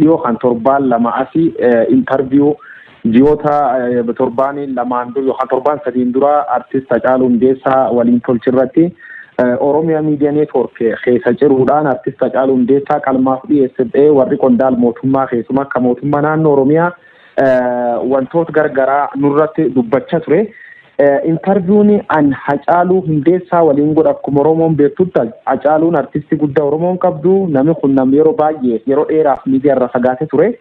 dhiyoo kan torbaan lama asii interview jiyoota torbaanii lamaan dura yookaan torbaan sadiin dura artist Hacaaluu Hundeessaa waliin tolchirratti Oromiyaa Media Network keessa jiruudhaan artist Hacaaluu Hundeessaa qalmaaf dhiyeessee warri qondaal mootummaa keessumaa akka mootummaa naannoo Oromiyaa wantoota gargaraa nurratti dubbachaa ture. Interviewni an Hacaaluu Hundeessaa waliin godha akkuma Oromoon beektutti Hacaaluun artistii guddaa Oromoon qabdu namni kun namni yeroo baay'ee yeroo dheeraaf miidiyaa irra fagaatee ture.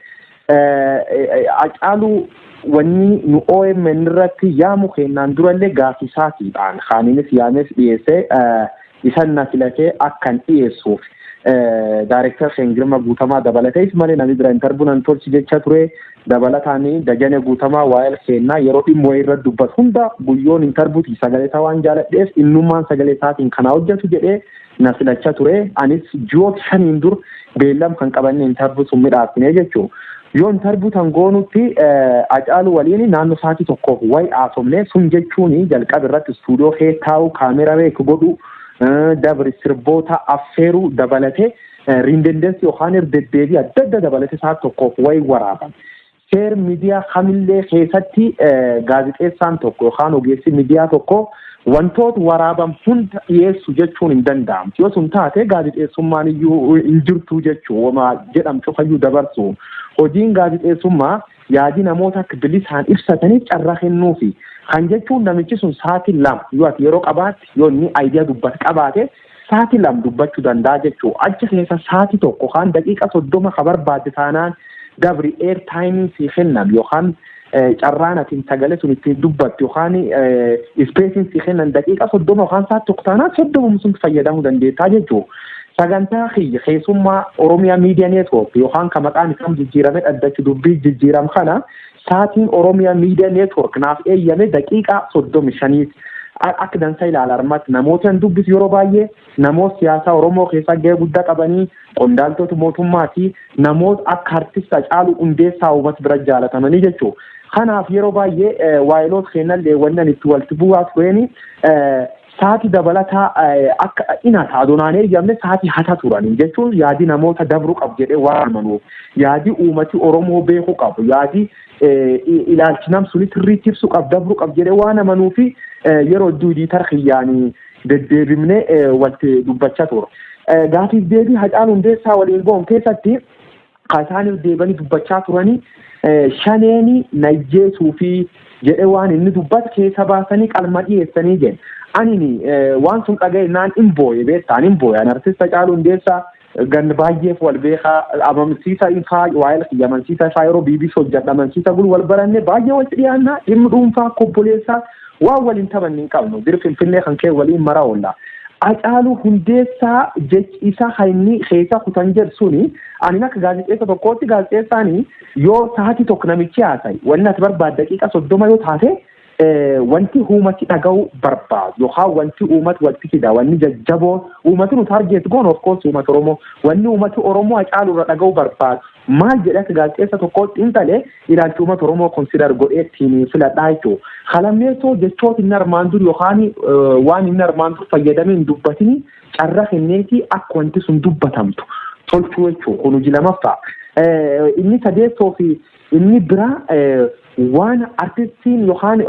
Hacaaluu wanni nu OMN irratti yaamu kennaan durallee gaafisaatiidhaan kaaninis yaames dhiyeessee isan na filatee akkan dhiyeessuuf Director Girma Guutamaa dabalatees malee namni bira interviewnan tolchi jecha ture. Dabalataanii Dajane Guutamaa waa'ee kennaa yeroo dhimmoo irra dubbatu hunda guyyoon interviewti sagalee waan jaaladheef innummaan sagalee isaatiin kana hojjetu jedhee na filachaa ture. Anis ji'oota 5 dur beellam kan qabanne interview sun midhaafne jechuudha. Yoo interview tan goonutti Hacaaluu waliin naannoo sa'aatii tokkoof wayi haasofne sun jechuun jalqaba irratti stuudiyoo keessa taa'u kaameraa beeku godhu dabri sirboota affeeruu dabalatee rindendensi yookaan deddeebii adda adda dabalatee sa'aatii tokkoof wayi waraaban. Seer miidiyaa kamillee keessatti gaazexeessaan tokko yookaan ogeessi miidiyaa tokko wantoota waraaban hunda dhiyeessu jechuun hin danda'amu. Yoo sun taate gaazexeessummaan iyyuu hin jirtu jechuudha jedhamtu fayyuu dabarsu. Hojiin gaazexeessummaa yaadi namoota akka bilisaan ibsataniif carraa kennuufi. Kan jechuun namichi sun sa'aatii 2 yoo ati yeroo qabaate yoo inni aayidiyaa dubbata qabaate sa'aatii 2 dubbachuu danda'a jechuudha. Achi keessa sa'aatii tokko kan daqiiqa 30 ka barbaade taanaan dabri air time si kennan yookaan carraan atiin sagalee sun ittiin dubbattu yookaan spacing si kennan daqiiqa 30 yookaan sa'aatii tokko taanaan 30 sun fayyadamuu dandeettaa jechuudha. Sagantaa keessummaa Oromiyaa Media Network yookaan kan maqaan isaa jijjiiramee dhaddachi dubbii jijjiiram kana sa'aatiin Oromiyaa Media Network naaf eeyyame daqiiqa 35 akka dansa ilaala armatti namoota dubbisu yeroo baay'ee namoota siyaasaa Oromoo keessaa gahee guddaa qabanii qondaaltota mootummaati namoota akka artist Hacaaluu Hundeessaa uummata bira jaalatamanii jechuudha. Kanaaf yeroo baay'ee waayiloota kennallee wannan itti walitti bu'aa tureen sa'aatii dabalataa akka inaata adoonaan eeyyamne sa'aatii hata turanii jechuun yaadi namoota dabruu qabu jedhee waan amanuuf yaadi uummati Oromoo beekuu qabu yaadi ilaalchi nam sunitti irriitti ibsu qabu dabruu qabu jedhee waan amanuufi yeroo duudii tarkiyyaanii deddeebimne walitti dubbachaa ture. Gaafiif deebii Hacaaluu Hundeessaa waliin goon keessatti kaasaaniif deebanii dubbachaa turanii shaneeni najjeesuu fi jedhee waan inni dubbatu keessa baasanii qalma dhiyeessanii jedhe. Anini waan sun dhaga'inaan hin booye beektaan hin booye. Artist Hacaaluu Hundeessaa gan baay'eef wal beekaa amansiisa ifaa waa'ee kiyya amansiisa ifaa yeroo BBC hojjedha amansiisa gul wal baranne baay'ee walitti dhiyaannaa dhimma dhuunfaa obboleessaa waan waliin taphanne hin qabnu dir Finfinnee kan kee waliin maraa oolla. Hacaaluu Hundeessaa jechi isa hainni keessa kutan jedhsuni ani akka gaazexeessa tokkootti gaazexeessaanii yoo sa'aatii tokko namichi haasa'e wanni ati barbaadde daqiiqa 30 yoo taate wanti uumati dhaga'uu barbaadu yookaan wanti uumati walitti fida wanni jajjaboo uumati nu targeet goon of course uumati Oromoo wanni uumati Oromoo Hacaaluu irra dhaga'uu barbaadu maal jedhati gaazexeessa tokkootti intalee ilaalchi uumati Oromoo consider godheettiin filadhaa jechuudha. Halammeessoo jechoota inni armaan dur yookaan waan inni armaan dur fayyadamee hin dubbatini carra kenneetii akka wanti sun dubbatamtu tolchuu jechuudha. Kun hojii lamaffaa. Inni sadeessoo fi inni biraa waan artistiin yookaan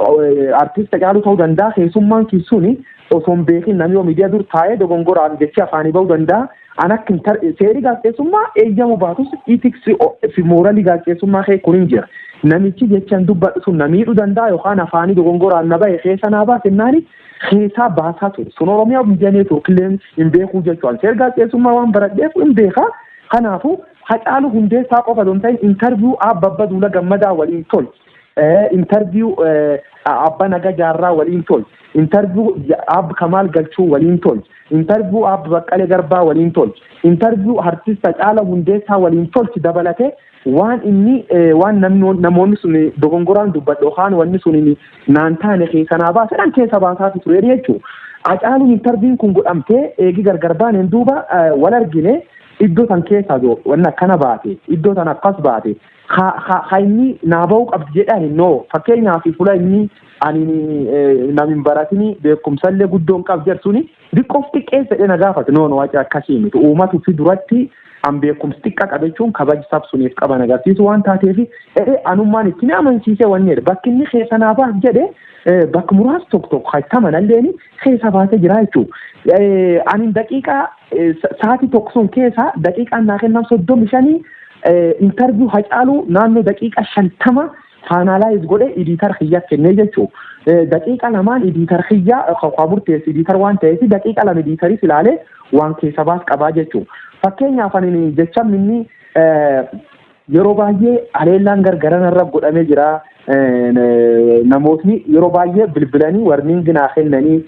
artist Hacaaluu ta'uu danda'a keessummaan kiisuuni osoo hin beekin namni yoo miidiyaa dur taa'ee dogongoraan jechi afaanii ba'uu danda'a. An akka seerii gaazexeessummaa eeyyamu baatus iitiksi fi mooralii gaazexeessummaa kee kun hin jira. Namichi jechaan dubbatu sun namiidhuu danda'a yookaan afaanii dogongoraan na ba'e keessa naa baasennaani keessaa baasaa ture. Sun Oromiyaa Media Network illee hin beekuu jechuudha. Seerii gaazexeessummaa waan baradheef hin beekaa. Kanaafuu Hacaaluu Hundeessaa qofa don ta'in interview Abba Duula Gammadaa waliin tolche. Interview Abba Naga Jaarraa waliin tolche. Interview Abba Kamaal Galchuu waliin tolche. Interview Abba Baqqalee Garbaa waliin tolche. Interview artist Hacaaluu Hundeessaa waliin tolche dabalatee waan inni waan namoonni sun dogongoraan dubbadhu yookaan wanni sun naan taane keessa naa baasedhaan keessa baasaa ture jechuudha. Hacaaluun interviewin kun godhamtee eegi gargar baaneen duuba wal argine iddoo tan keessaa wanni akkana baate iddoo tan akkas baate ha inni naa ba'uu qabdi jedhaan noo fakkeenyaaf fuula inni ani namin baratini beekumsallee guddoon qab jersuni diqqoof xiqqeessa dhena gaafate noo waca akkasii miti uumatu fi duratti beekumsi xiqqaa qabachuun kabaja sabsuuniif qaban agarsiisu waan taateef anummaan itti amansiisee wanneedha. Bakki inni keessa naafaaf jedhe bakka muraasa tokko hattamanallee keessa baasee jira jechuudha. Ani daqiiqaa sa'aatii tokko sun keessa daqiiqaan naa kennan 35 interview Hacaaluu naannoo daqiiqa 50 faanaalaayiz godhe ediitar xiyyaa kennee jechuudha. Daqiiqa lamaan ediitar xiyyaa qofa murteessi ediitar waan ta'eef daqiiqa lama ediitaris ilaalee waan keessa baas qabaa jechuudha. Fakkeenyaaf ani jecha minni yeroo baay'ee haleellaan gargaran irra godhamee jira. Namootni yeroo baay'ee bilbilanii warniingi naa kennanii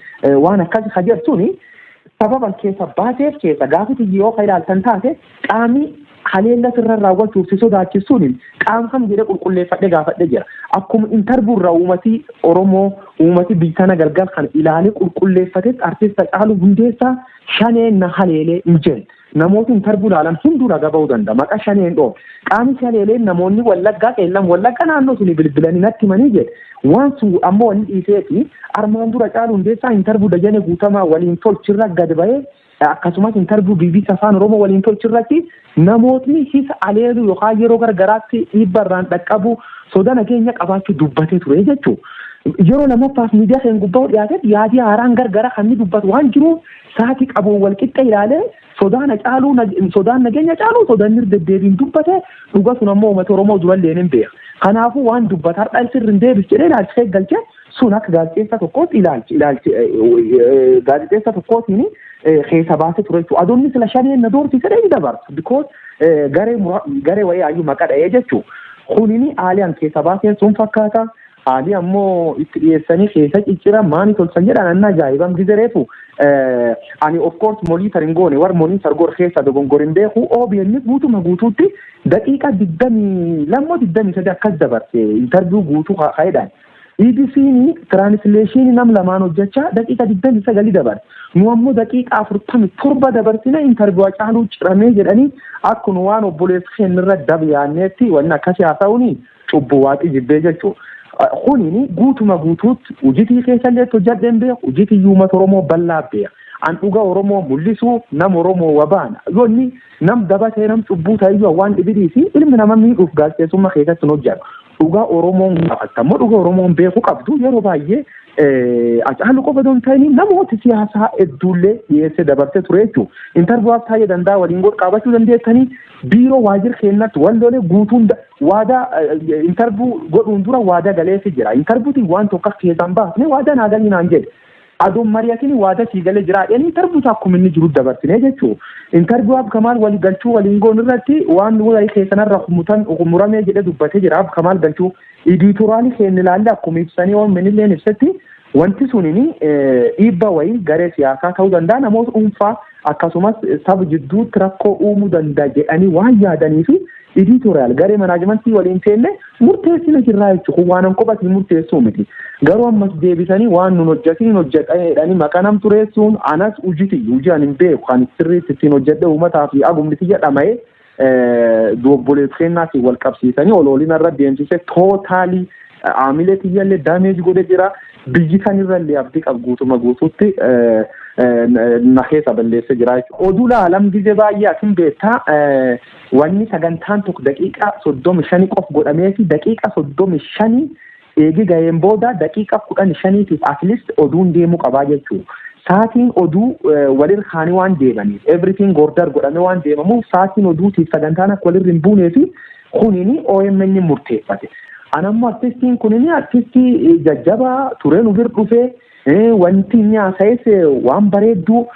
waan akkasii hajertuuni sababa keessa baateef keessa gaafiti yoo ilaaltan taate qaamni haleella sirra raawwachuuf si sodaachisuun qaam kam jedhee qulqulleeffadhe gaafadhe jira. Akkuma interview irraa uummati Oromoo uummati biyyana galgal kan ilaalee qulqulleeffatetti artist Hacaaluu Hundeessaa shaneen na haleelee hin jenne. Namooti interview ilaalan hunduu ragaa ba'uu danda'a. Maqaa shaneen dhoo. Qaamni shaneelee namoonni Wallaggaa qeellan Wallagga naannoo suni bilbilanii natti himanii jedhe. Waan sun ammoo wanni dhiiseeti armaan dura Hacaaluu Hundeessaa interview Dajanee Guutamaa waliin tolchirra gad ba'ee akkasumas interview BBC Afaan Oromoo waliin tolchirratti namootni hisa aleelu yookaan yeroo gargaraatti dhiibbarraan dhaqqabu soda nageenya qabaachuu dubbatee ture jechuudha. Yeroo lamaffaaf miidiyaa kan gubbaa dhiyaatetti yaadii haaraan gargara kan inni dubbatu waan jiruuf sa'aatii qabuun walqixxa ilaalee sodaan Hacaaluu sodaan nageenya Hacaaluu sodaan deddeebiin dubbate dhuga sun ammoo uummata Oromoo durallee hin beeka. Kanaafuu waan dubbataa dhalsirri hin deebis jedhee ilaalchisee galchee sun akka gaazexeessa tokkootti gaazexeessa tokkootiin keessa baasee ture jechuudha. Adoonni sila shaneen na doorsise dha dabarsu because garee wayii ayyuu maqaa dha'ee jechuudha. Kunini haaliyaan keessa baaseen sun fakkaata. Haalii ammoo itti dhiyeessanii keessa ciccira maani tolchan jedhan anna ajaa'ibam gizereefu ani of course monitoring goone war monitor gor keessa dogongorin beeku OBN guutuma guutuutti daqiiqa 22 akkas dabarse interview guutuu kaa'edhaan. EBC ni translation nam lamaan hojjechaa daqiiqa 29 dabarse. Nu ammoo daqiiqa 47 dabarsine interview Hacaaluu ciramee jedhanii akkuma waan obboleessa keenyarra dabyaanneetti wanni akkasii haasa'uuni cubbuu waaqii jibbee jechuudha. Kunini guutuma guutuutti hojiitii keessallee hojjadheen beeku hojiitii uummata Oromoo bal'aa beeka. An dhuga Oromoo mul'isuu nam Oromoo wabaana. Yoonni nam dabatee nam cubbuu ta'eyyuu waan dhibidii fi ilmi nama miidhuuf gaazexeessummaa keessatti hojjetu. Dhuga Oromoon gaafatammoo dhuga Oromoon beeku qabdu yeroo baay'ee Hacaaluu qofa doon ta'anii namoota siyaasaa hedduullee dhiyeessee dabarsee ture jechuudha. Interviiwaaf taa'ee danda'a waliin godhu qaabachuu dandeettanii biiroo waajjira keenyatti wallolee guutuun waadaa interview godhuun dura waadaa galeefi jira. Interviewtiin waan tokko keessaan baasne waadaa naa galii naan jedhe. Aduun mari'atiin waadaa sii galee jira. Interviewtaa akkuma inni jiru dabarsine jechuudha. Interviiwaaf Kamaal walii galchuu waliin goon irratti waan walii keessanarra muramee jedhee dubbatee jira. Kamaal galchuu editoraalii keenya ilaalle akkuma ibsanii waan minillee ibsatti wanti sunini dhiibba wayii garee siyaasaa ta'uu danda'a namoota dhuunfaa akkasumas saba jidduutti rakkoo uumuu danda'a jedhanii waan yaadanii fi editorial garee manaajimentii waliin teenne murteessina jirraa jechuudha waan kophaatti murteessuu miti. Garuu ammas deebisanii waan nun hojjetanii maqaa nam tureessuun anas hojii ani hin beeku kan sirriitti ittiin hojjedhe uummataa fi agumniti jedhamee obboleessa keenyaatiin wal qabsiisanii olooliin irra deemsise tootaalii aamilee tiyyaallee daameej godhe jira. Biyyi sanirrallee abdii qabu guutuma guutuutti na keessa balleessee jira jechuudha. Oduu laalam gizee baay'ee asin beektaa wanni sagantaan tokko daqiiqa 35 qof godhamee fi daqiiqa 35 eegi ga'een booda daqiiqa 15tiif at least oduun deemuu qabaa jechuudha. Saatiin oduu walir kaanii waan deemaniif everything order godhamee waan deemamuuf saatiin oduutiif sagantaan akka walirra hin buunee fi kunini OMN murteeffate. Anammoo artistiin kunini artistii jajjabaa turee nu bir dhufee wanti inni haasa'es waan bareedduu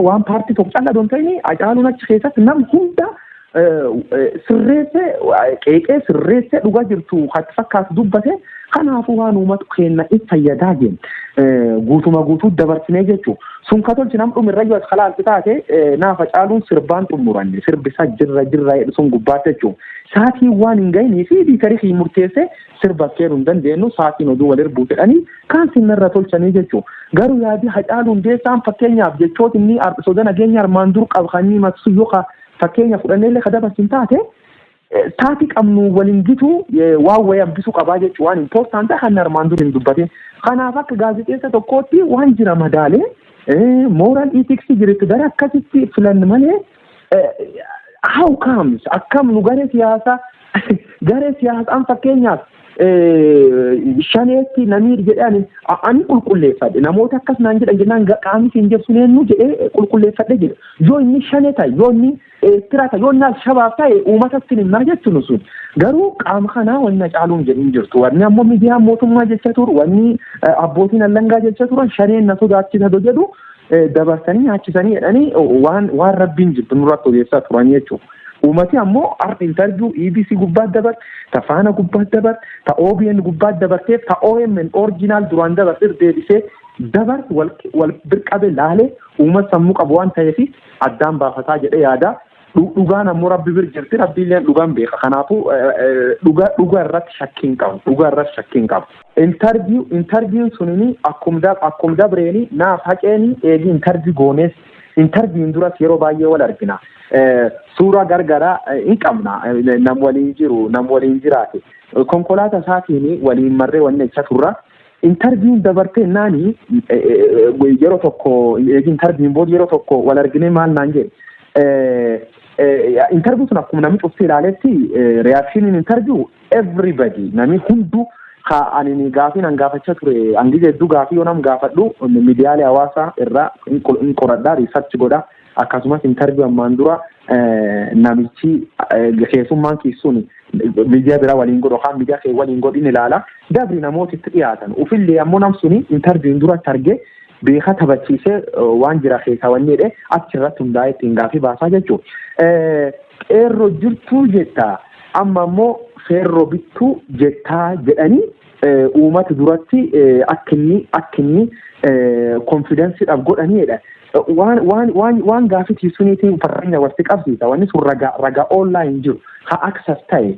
waan paartii tokko callaa doon ta'ini Hacaaluun achi keessatti nam hunda sirreessee qeeqee sirreessee dhugaa jirtu hatti fakkaatu dubbate kanaafuu waan uummata keenya itti fayyadaa jenna guutuma guutuutti dabarsinee jechuudha. Sun katolchi nam dhumirra yoo as kalaalti taate naaf Hacaaluun sirbaan xumuranne sirbisaa jirra sun gubbaatti jechuudha. Saatiin waan hin ga'inii fi diitarii murteessee sirba kennuu hin dandeenyu saatiin oduu walir buutedhanii kaan sinirra tolchanii jechuudha. Garuu yaadii Hacaaluu Hundeessaan fakkeenyaaf jechoota inni soda nageenya armaan dur qabanii maksu yookaan fakkeenya fudhanneellee kadabarsin taate saatii qabnu waliin gitu waan wayii hambisuu qabaa jechuudha waan important kan armaan dur hin dubbatin. Kanaaf akka gaazexeessa tokkootti waan jira madaalee moral ethics jirti gara akkasitti filanne malee how comes akkam nu garee siyaasaan fakkeenyaaf shaneetti namni jedhani ani qulqulleeffadhe namoota akkas naan jedhan jennaan qaamni siin jebsu neennu jedhee qulqulleeffadhe jedhe yoo inni shaneta yoo inni tirata yoo inni shabaab ta'e uummatatti himna jechuun sun garuu qaama kanaa wanna caaluun jedhin jirtu wanni ammoo miidiyaa mootummaa jecha turu wanni abbootiin allangaa jecha turan shaneen na sodaachisa jedhu dabarsanii nyaachisanii jedhanii waan rabbiin jibbu nurratti odeessaa turan jechuudha. Uumati ammoo arti interview EBC gubbaat dabar ta faana gubbaat dabar ta OBN gubbaat dabarteef ta OMN original duraan dabartir deebisee dabar wal birqabe laalee uumat sammuu qabu waan ta'eef addaan baafataa jedhee yaada. Dhugaan ammoo rabbi bir jirti rabbiilleen dhugaan beeka kanaafuu dhugaa irratti shakkiin qabu. Interview sunini akkum dabreeni naaf haqeeni eegi interview goonees interviewin duras yeroo baay'ee wal argina. Suuraa gargaraa hin qabna nam waliin jiraate konkolaataa isaatiin waliin marree wanne isa turra interviewin dabartee naani yeroo tokko interviewin booda yeroo tokko wal argine maal naan jedhe interview sun akkuma namni cufti ilaaletti reaction interview everybody namni hundu ani gaafii nan gaafachaa ture angije hedduu gaafii yoo nam gaafadhu miidiyaalee hawaasaa irraa hin qoradhaa research godha akkasumas interview ammaan dura namichi keessummaan kiisuun miidiyaa biraa waliin godhu kaan miidiyaa kee waliin godhin ilaala dabri namoota itti dhiyaatan ufillee ammoo namsuni interview dura targee beeka taphachiisee waan jira keessa wanneedhe achirratti hundaa'ee ittiin gaafii baasaa jechuudha. Qeerroo jirtuu jettaa amma ammoo feerroo bittuu jettaa jedhanii uummata duratti akka inni konfidensiidhaaf godhaniidha. Waan gaafii suniitiin fakkeenya walitti qabsiisa wanni sun ragaa online jiru ha access ta'e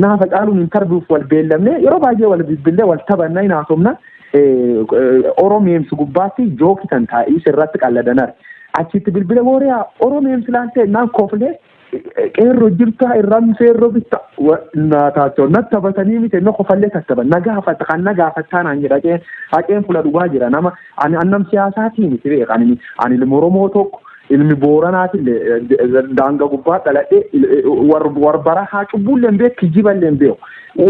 naafa caaluun interviewuf wal beellamne yeroo baay'ee wal bilbilee wal taphannaa hin haasofna Oromeemsi gubbaatti jookitan taa'ii sirratti qalladanar achitti bilbila booriyaa Oromeemsi laantee naan koflee qeerroo jirtaa irraan feerroo bitta naataachoo natti taphatanii miti inni kofallee tattaban nagaafatta kan nagaafattaa naan jedha haqeen fuula dhugaa jira nama annam siyaasaatii miti beeka ani ilmi Oromoo tokko ilmi Booranaatillee daanga gubbaa dhaladhee warbara haa cubbuullee beeku kijjiballee beeku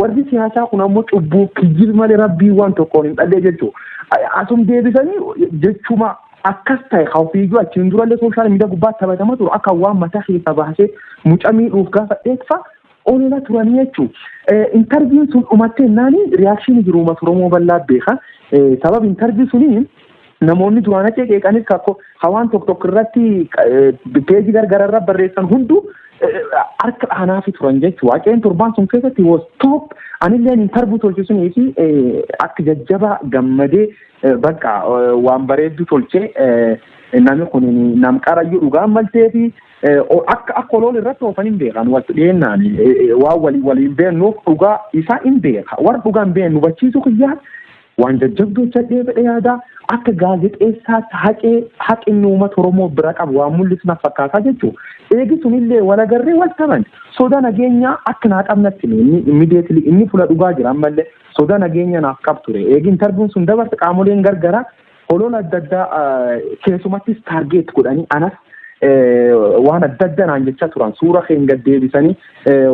warri siyaasaa kun ammoo cubbuu kijjibi malee rabbii waan tokkoon hin dhallee jechuudha asum deebisanii jechuma akkas ta'e hawfiiyyuu achiin durallee sooshaal miidiyaa gubbaatti taphatama turu akka waan mataa keessa baasee mucaa miidhuuf gaafa dheekfa oolela turanii jechuudha. Interviewin sun dhumattee naani reakshinii jiru uummata Oromoo bal'aa beeka. Sababa interview sunii namoonni duraan achee qeeqanis kakko hawaan tokko irratti peejii gargararra barreessan hunduu harka dhaanaafi turan jechuudha. Waaqeen torbaan sun keessatti was top anilleen interview tolchisuunii fi akka jajjabaa gammadee bakka waan bareeddu tolchee namni kun nam qarayyuu dhugaan maltee fi akka olool irratti oofan hin beekan walitti dhiyeennaan waan waliin beennuuf dhugaa isaa hin beeka warra dhugaa hin beennu hubachiisuu kiyyaa waan jajjabduu jedhee fedhe yaadaa akka gaazexeessaatti haqinni uummata Oromoo bira qabu waan mul'isu na fakkaataa jechuudha. Eegi sunillee wal agarree wal taban sodaa nageenyaa akka naa qabnatti immediately inni fuula dhugaa jira ammallee sodaa nageenya naaf qab ture. Eegi interviewin sun dabarte qaamoleen gargaraa olola adda addaa keessumattis taargeet godhanii anas waan adda addaa naan jechaa turan suura keenya gad deebisanii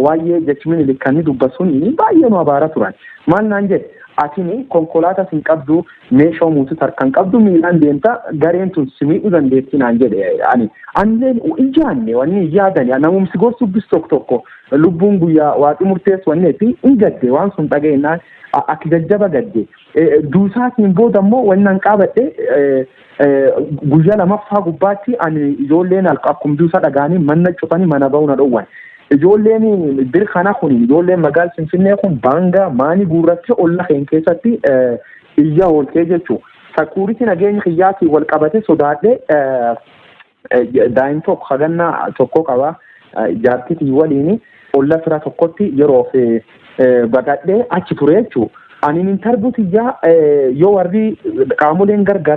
waa'ee jechimini likkanii dubbasuun baay'ee nu abaara turan. Maal naan jedhe atini konkolaataa sin qabdu meeshaa muutu tarkan qabdu miilaan deemta gareen tun simiidhu dandeettii naan jedhe anilleen ijaanne wanni yaadani namumsi gorsu bis tokko lubbuun guyyaa waaqi murteessu wanneetti hin gadde waan sun dhageenyaan akka jajjaba gadde duusaatiin booda immoo wannan qaabadhe guyyaa lamaffaa gubbaatti ani ijoolleen akkuma duusaa dhagaanii manna cufanii mana ba'uu na dhowwan. Ijoolleen birkana kun ijoolleen magaalaa Finfinnee kun baanga maanii guurratti olla keen keessatti iyyaa ooltee jechuudha. Sakuuritii nageenya kiyyaatiin wal qabatee sodaadhee daa'im tokko hagannaa tokko qaba jaartitii waliin olla fira tokkotti yeroof baqadhee achi ture jechuudha. Ani interviewtiyyaa yoo warri qaamoleen gargaraa